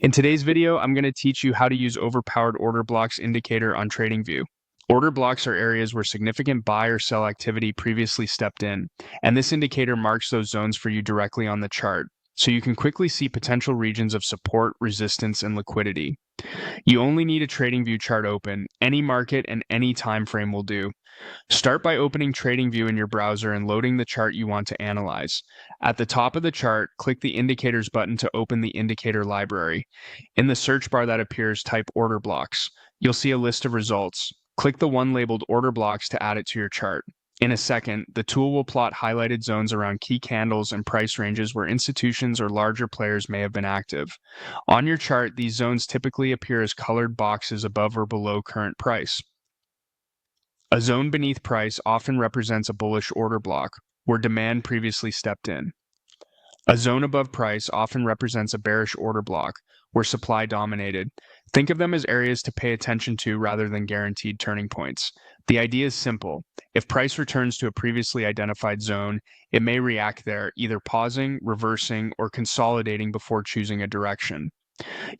In today's video, I'm going to teach you how to use Overpowered order blocks indicator on TradingView. Order blocks are areas where significant buy or sell activity previously stepped in, and this indicator marks those zones for you directly on the chart, so you can quickly see potential regions of support, resistance, and liquidity. You only need a TradingView chart open. Any market and any time frame will do. Start by opening TradingView in your browser and loading the chart you want to analyze. At the top of the chart, click the Indicators button to open the indicator library. In the search bar that appears, type order blocks. You'll see a list of results. Click the one labeled order blocks to add it to your chart. In a second, the tool will plot highlighted zones around key candles and price ranges where institutions or larger players may have been active. On your chart, these zones typically appear as colored boxes above or below current price. A zone beneath price often represents a bullish order block, where demand previously stepped in. A zone above price often represents a bearish order block, where supply dominated. Think of them as areas to pay attention to rather than guaranteed turning points. The idea is simple. If price returns to a previously identified zone, it may react there, either pausing, reversing, or consolidating before choosing a direction.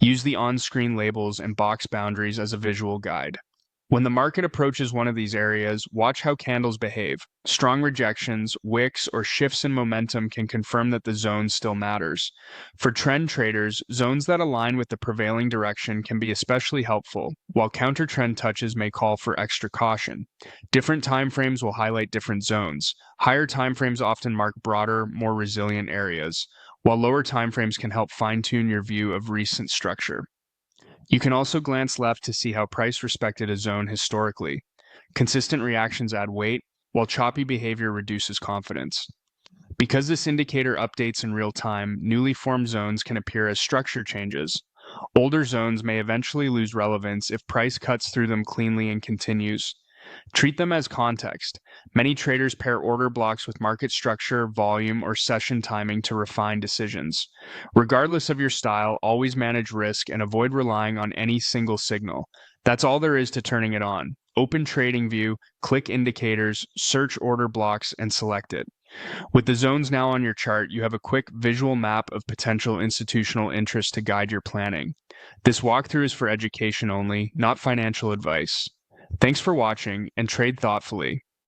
Use the on-screen labels and box boundaries as a visual guide. When the market approaches one of these areas, watch how candles behave. Strong rejections, wicks, or shifts in momentum can confirm that the zone still matters. For trend traders, zones that align with the prevailing direction can be especially helpful, while counter-trend touches may call for extra caution. Different timeframes will highlight different zones. Higher timeframes often mark broader, more resilient areas, while lower timeframes can help fine-tune your view of recent structure. You can also glance left to see how price respected a zone historically. Consistent reactions add weight, while choppy behavior reduces confidence. Because this indicator updates in real time, newly formed zones can appear as structure changes. Older zones may eventually lose relevance if price cuts through them cleanly and continues. Treat them as context. Many traders pair order blocks with market structure, volume, or session timing to refine decisions. Regardless of your style, always manage risk and avoid relying on any single signal. That's all there is to turning it on. Open TradingView, click Indicators, search order blocks, and select it. With the zones now on your chart, you have a quick visual map of potential institutional interest to guide your planning. This walkthrough is for education only, not financial advice. Thanks for watching, and trade thoughtfully.